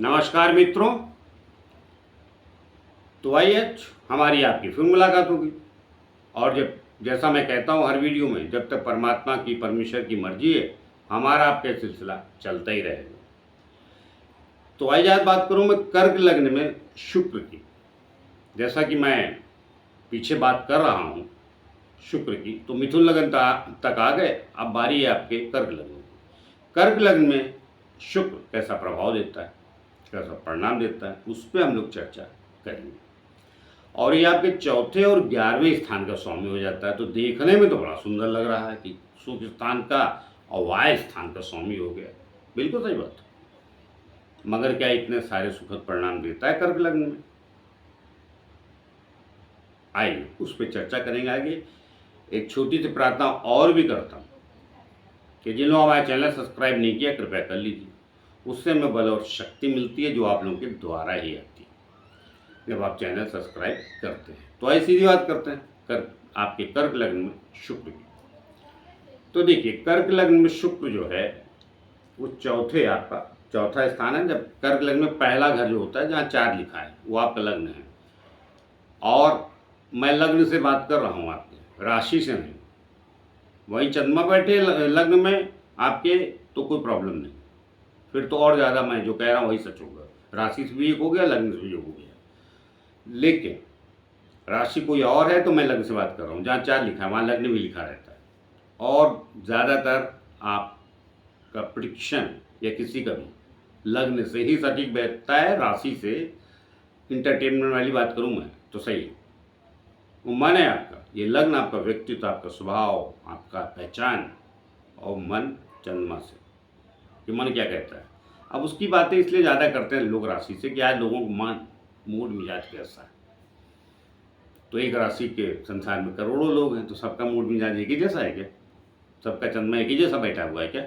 नमस्कार मित्रों। तो आइए हमारी आपकी फिर मुलाकात होगी। और जब जैसा मैं कहता हूँ हर वीडियो में, जब तक परमात्मा की परमेश्वर की मर्जी है हमारा आपका सिलसिला चलता ही रहेगा। तो आइए आज बात करूँ मैं कर्क लग्न में शुक्र की। जैसा कि मैं पीछे बात कर रहा हूँ शुक्र की, तो मिथुन लग्न तक आ गए। अब बारी है आपके कर्क लग्न की। कर्क लग्न में शुक्र कैसा प्रभाव देता है, कैसा परिणाम देता है, उस पर हम लोग चर्चा करेंगे। और ये आपके चौथे और 11वें स्थान का स्वामी हो जाता है। तो देखने में तो बड़ा सुंदर लग रहा है कि सुख स्थान का और वाय स्थान का स्वामी हो गया। बिल्कुल सही बात है, मगर क्या इतने सारे सुखद परिणाम देता है कर्क लग्न में? आइए उस पर चर्चा करेंगे आगे। एक छोटी सी प्रार्थना और भी करता हूँ कि जिन लोगों हमारे चैनल सब्सक्राइब नहीं किया कृपया कर लीजिए। उससे हमें बल और शक्ति मिलती है जो आप लोगों के द्वारा ही आती है जब आप चैनल सब्सक्राइब करते हैं। तो ऐसी सीधी बात करते हैं आपके कर्क लग्न में शुक्र की। तो देखिए कर्क लग्न में शुक्र जो है वो आपका चौथा स्थान है। जब कर्क लग्न में पहला घर जो होता है जहाँ 4 लिखा है वो आपका लग्न है। और मैं लग्न से बात कर रहा हूँ, आपके राशि से नहीं। वहीं चंद्रमा बैठे लग्न में आपके तो कोई प्रॉब्लम नहीं, फिर तो और ज़्यादा मैं जो कह रहा हूँ वही सच होगा। राशि से भी एक हो गया, लग्न से भी एक हो गया। लेकिन राशि कोई और है तो मैं लग्न से बात कर रहा हूँ। जहाँ 4 लिखा है वहाँ लग्न भी लिखा रहता है। और ज़्यादातर आपका प्रिडिक्शन या किसी का भी लग्न से ही सटीक बैठता है। राशि से इंटरटेनमेंट वाली बात करूँ मैं तो सही है। वो मन है आपका, ये लग्न आपका व्यक्तित्व, आपका स्वभाव, आपका पहचान। और मन चंद्रमा से कि मन क्या कहता है। अब उसकी बातें इसलिए ज़्यादा करते हैं लोग राशि से कि आज लोगों को मन मूड मिजाज कैसा है। तो एक राशि के संसार में करोड़ों लोग हैं, तो सबका मूड मिजाज एक ही जैसा है क्या? सबका चंद्रमा एक ही जैसा बैठा हुआ है क्या?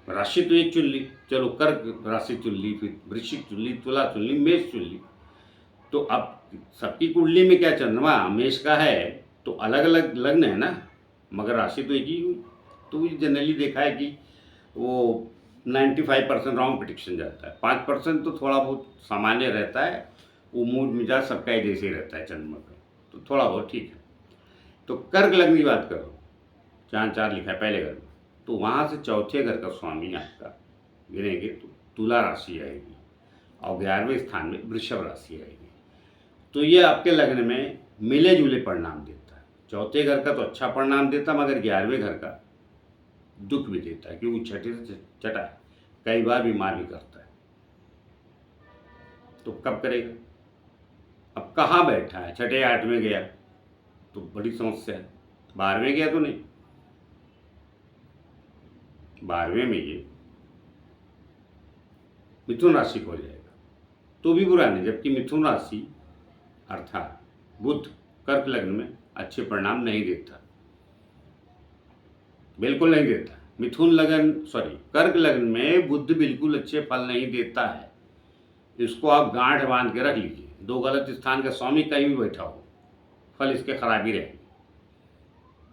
राशि तो एक चुन ली, चलो कर्क राशि चुन ली, फिर वृश्चिक चुन ली, तुला चुन ली, मेष चुन ली। तो अब सबकी कुंडली में क्या चंद्रमा मेष का है तो अलग अलग लग्न है ना, मगर राशि तो एक ही हुई। तो जनरली देखा है कि वो 95% रॉन्ग प्रेडिक्शन जाता है, 5% तो थोड़ा बहुत सामान्य रहता है। वो मूड मिजाज सबका ही जैसे ही रहता है चंद्रमा का, तो थोड़ा बहुत ठीक है। तो कर्क लग्न की बात करो, जहाँ 4 लिखा है पहले घर में, तो वहाँ से चौथे घर का स्वामी आपका गिनेंगे तो तुला राशि आएगी और 11वें स्थान में वृषभ राशि आएगी। तो ये आपके लग्न में मिले जुले परिणाम देता है। चौथे घर का तो अच्छा परिणाम देता, मगर 11वें घर का दुख भी देता है क्योंकि छठे से चटा है, कई बार बीमार भी करता है। तो कब करेगा? अब कहाँ बैठा है? छठे 8 में गया तो बड़ी समस्या है। 12वें गया तो नहीं, 12वें में ये मिथुन राशि को हो जाएगा तो भी बुरा नहीं। जबकि मिथुन राशि अर्थात बुध कर्क लग्न में अच्छे परिणाम नहीं देता, बिल्कुल नहीं देता। कर्क लग्न में बुध बिल्कुल अच्छे फल नहीं देता है। इसको आप गांठ बांध के रख लीजिए। 2 गलत स्थान का स्वामी कहीं भी बैठा हो फल इसके खराब ही रहेंगे,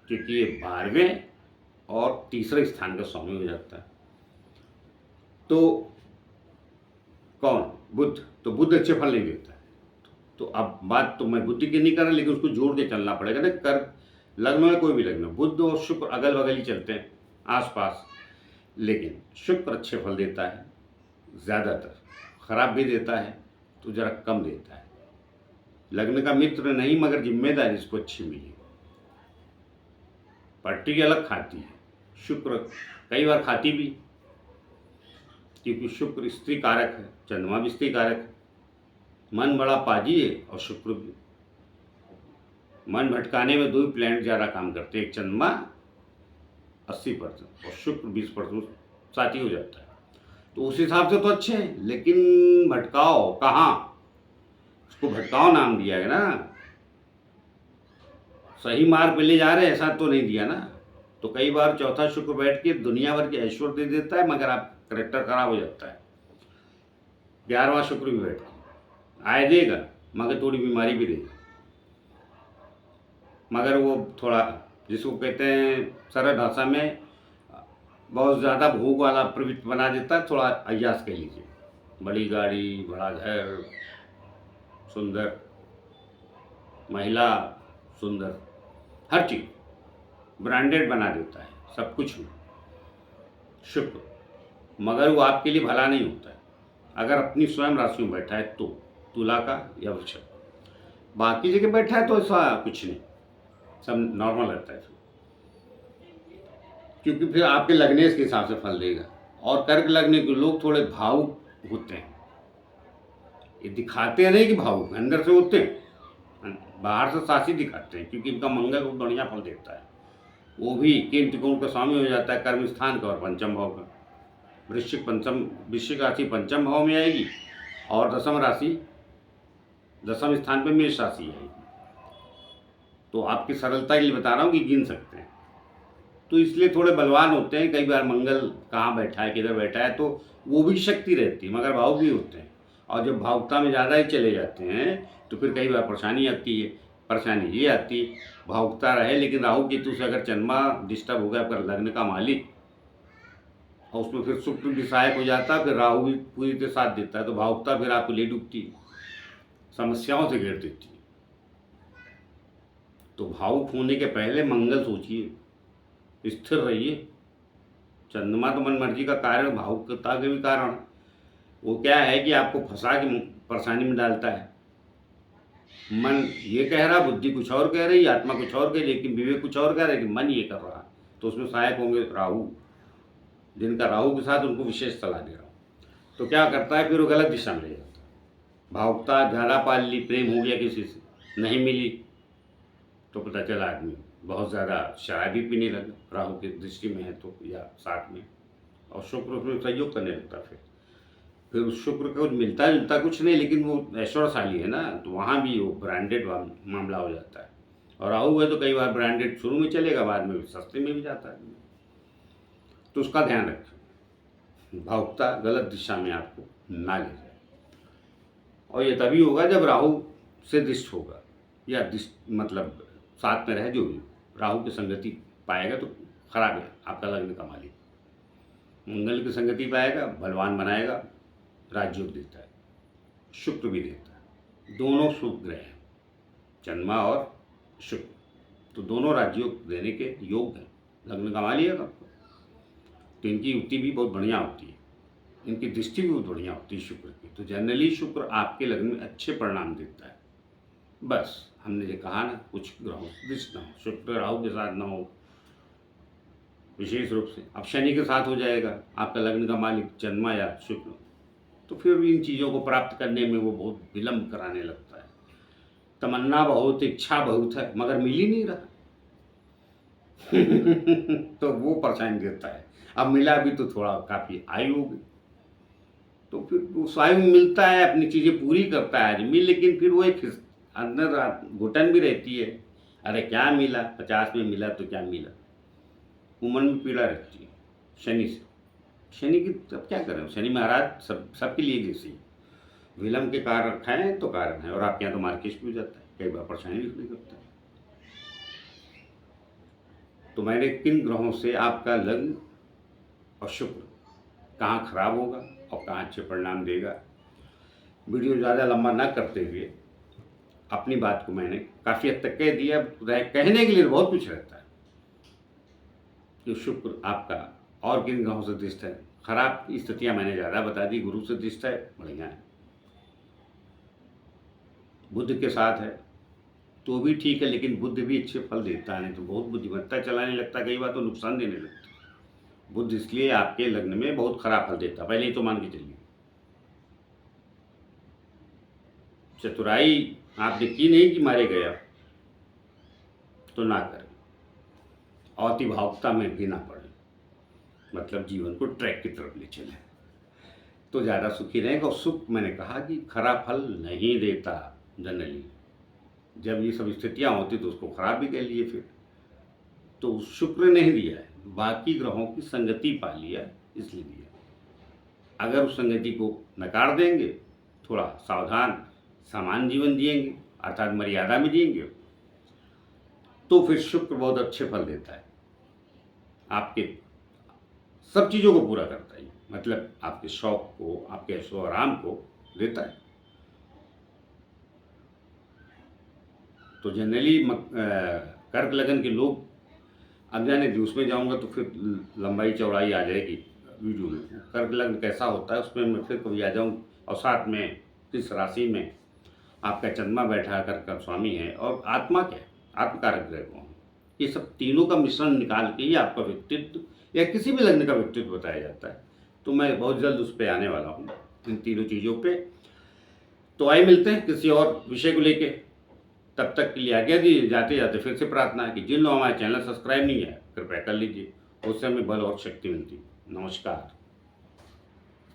क्योंकि ये 12वें और तीसरे स्थान का स्वामी हो जाता है। तो कौन? बुध। तो बुध अच्छे फल नहीं देता है। तो अब बात तो मैं बुद्धि की नहीं कर रहा, लेकिन उसको जोड़ के चलना पड़ेगा ना। कर्क लग्न में कोई भी लग्न, बुध और शुक्र अगल बगल ही चलते हैं आसपास, लेकिन शुक्र अच्छे फल देता है ज़्यादातर, खराब भी देता है तो जरा कम देता है। लग्न का मित्र नहीं, मगर जिम्मेदारी इसको अच्छी मिली। पट्टी अलग खाती है, शुक्र कई बार खाती भी, क्योंकि शुक्र स्त्री कारक है, चंद्रमा भी स्त्री कारक है। मन बड़ा पाजी है और शुक्र भी। मन भटकाने में 2 प्लैनेट ज़्यादा काम करते हैं, एक चंद्रमा 80% और शुक्र 20% साथी हो जाता है। तो उस हिसाब से तो अच्छे हैं, लेकिन भटकाओ कहाँ? उसको भटकाओ नाम दिया है ना, सही मार्ग पे ले जा रहे हैं ऐसा तो नहीं दिया ना। तो कई बार चौथा शुक्र बैठ के दुनिया भर के ऐश्वर्य दे देता है, मगर आप करेक्टर खराब हो जाता है। 11वां शुक्र भी बैठ के आय देगा, मगर थोड़ी बीमारी भी देगा। मगर वो थोड़ा जिसको कहते हैं सरल भाषा में बहुत ज़्यादा भोग वाला प्रवृत्ति बना देता है, थोड़ा अय्यास कह लीजिए। बड़ी गाड़ी, बड़ा घर, सुंदर महिला, सुंदर हर चीज़ ब्रांडेड बना देता है सब कुछ में शुक्र, मगर वो आपके लिए भला नहीं होता है अगर अपनी स्वयं राशि में बैठा है तो, तुला का या वृषभ। बाकी जगह बैठा है तो ऐसा कुछ नहीं, सब नॉर्मल रहता है फिर, क्योंकि फिर आपके लगने के हिसाब से फल देगा। और कर्क लगने के लोग थोड़े भावुक होते हैं, ये दिखाते नहीं कि भावुक अंदर से होते हैं, बाहर से सासी दिखाते हैं, क्योंकि इनका मंगल बहुत बढ़िया फल देता है। वो भी केंद्र त्रिकोण का स्वामी हो जाता है कर्म स्थान का और पंचम भाव का। वृश्चिक राशि पंचम भाव में आएगी और दसम स्थान पे मेष राशि आएगी। तो आपकी सरलता के लिए बता रहा हूँ कि गिन सकते हैं, तो इसलिए थोड़े बलवान होते हैं। कई बार मंगल कहाँ बैठा है, किधर बैठा है, तो वो भी शक्ति रहती है, मगर भावुक भी होते हैं। और जब भावुकता में ज़्यादा ही चले जाते हैं तो फिर कई बार परेशानी आती है। परेशानी ये आती है, भावुकता रहे लेकिन राहु केतु से अगर चंद्रमा डिस्टर्ब हो गया आपका लग्न का मालिक, और उसमें फिर शुक्र भी सहायक हो जाता है, फिर राहु भी पूरी तरह साथ देता है, तो भावुकता फिर आपको ले डूबती है, समस्याओं से घेर देती है। तो भावुक होने के पहले मंगल सोचिए, स्थिर रहिए। चंद्रमा तो मन मर्जी का कारण, भावुकता के भी कारण। वो क्या है कि आपको फंसा के परेशानी में डालता है। मन ये कह रहा, बुद्धि कुछ और कह रही, आत्मा कुछ और कह रही, लेकिन विवेक कुछ और कह रहा है कि मन ये कर रहा है। तो उसमें सहायक होंगे राहु, जिनका राहु के साथ उनको विशेष सलाह दे रहा हूँ। तो क्या करता है, फिर वो गलत दिशा में ले जाता है। भावुकता ज़्यादा पाल ली, प्रेम हो गया किसी से, नहीं मिली, तो पता चला आदमी बहुत ज़्यादा शराबी पीने लगा, राहु की दृष्टि में है तो, या साथ में, और शुक्र उसमें सहयोग करने लगता। फिर उस शुक्र को मिलता जुलता कुछ नहीं, लेकिन वो ऐश्वर्यशाली है ना, तो वहाँ भी वो ब्रांडेड मामला हो जाता है। और राहु है तो कई बार ब्रांडेड शुरू में चलेगा, बाद में सस्ते में भी जाता है, तो उसका ध्यान रखें, भावुकता गलत दिशा में आपको ना ले जाए। और ये तभी होगा जब राहु से दृष्ट होगा, या मतलब साथ में रहे, जो भी राहु की संगति पाएगा तो खराब है आपका लग्न का मालिक। मंगल की संगति पाएगा, बलवान बनाएगा, राजयोग देता है, शुक्र भी देता है, दोनों शुभ ग्रह हैं, चंद्रमा और शुक्र, तो दोनों राजयोग देने के योग हैं। लग्न का मालिक है आपको, तो इनकी युक्ति भी बहुत बढ़िया होती है, इनकी दृष्टि भी बहुत बढ़िया होती है शुक्र की। तो जनरली शुक्र आपके लग्न में अच्छे परिणाम देता है। बस हमने जो कहा ना, कुछ ग्रहों दृष्ट ना हो, शुक्र राहु के साथ ना हो विशेष रूप से। अब शनि के साथ हो जाएगा आपका लग्न का मालिक चंद्रमा या शुक्र, तो फिर इन चीज़ों को प्राप्त करने में वो बहुत विलम्ब कराने लगता है। तमन्ना बहुत, इच्छा बहुत है, मगर मिल ही नहीं रहा तो वो परेशानी देता है। अब मिला भी तो थोड़ा काफ़ी आयु होगी, तो फिर उस आयु में मिलता है, अपनी चीज़ें पूरी करता है आदमी, लेकिन फिर वो एक अंदर घुटन भी रहती है, अरे क्या मिला, 50 में मिला तो क्या मिला, वो मन में पीड़ा रहती है शनि से। शनि की तब क्या करें, शनि महाराज सबके लिए जैसे ही विलम्ब के कारण हैं तो कारण है, और आपके यहाँ तो मार्केट भी हो जाता है, कई बार परेशानी भी करता है। तो मैंने किन ग्रहों से आपका लग्न और शुक्र कहाँ खराब होगा और कहाँ अच्छे परिणाम देगा, वीडियो ज़्यादा लंबा ना करते हुए अपनी बात को मैंने काफ़ी हद तक कह दिया। कहने के लिए बहुत कुछ रहता है कि शुक्र आपका और किन ग्रहों से दृष्ट है, खराब स्थितियाँ मैंने ज़्यादा बता दी, गुरु से दृष्ट है, बढ़िया है, बुध के साथ है तो भी ठीक है, लेकिन बुध भी अच्छे फल देता है, नहीं तो बहुत बुद्धिमत्ता चलाने लगता, कई बार तो नुकसान देने लगता। बुध इसलिए आपके लग्न में बहुत खराब फल देता, पहले ही तो मान के चलिए। चतुराई आपने की नहीं कि मारे गया, तो ना करें, अति भावुकता में भी ना पड़े, मतलब जीवन को ट्रैक की तरफ ले चले तो ज़्यादा सुखी रहेगा। और सुख मैंने कहा कि खराब फल नहीं देता जनरली, जब ये सब स्थितियाँ होती तो उसको खराब भी कह लिए, फिर तो शुक्र नहीं दिया है, बाकी ग्रहों की संगति पा लिया इसलिए दिया। अगर उस संगति को नकार देंगे, थोड़ा सावधान सामान्य जीवन जिएंगे, अर्थात मर्यादा में जिएंगे, तो फिर शुक्र बहुत अच्छे फल देता है, आपके सब चीज़ों को पूरा करता है, मतलब आपके शौक को, आपके ऐशो आराम को देता है। तो जनरली कर्क लगन के लोग, अब जाने दी उसमें जाऊंगा तो फिर लंबाई चौड़ाई आ जाएगी वीडियो में। कर्क लग्न कैसा होता है उसमें मैं फिर कभी आ जाऊँ। और साथ में किस राशि में आपका चंद्रमा बैठा है, कर्क का स्वामी है, और आत्मा क्या है, आत्मकारक ग्रह कौन है, ये सब तीनों का मिश्रण निकाल के ही आपका व्यक्तित्व या किसी भी लग्न का व्यक्तित्व बताया जाता है। तो मैं बहुत जल्द उस पर आने वाला हूँ, इन तीनों चीज़ों पे। तो आइए मिलते हैं किसी और विषय को लेके। तब तक के लिए आज्ञा दीजिए। जाते जाते फिर से प्रार्थना है कि जिन लोगों हमारे चैनल सब्सक्राइब नहीं है कृपया कर लीजिए, उससे हमें बल और शक्ति मिलती है। नमस्कार।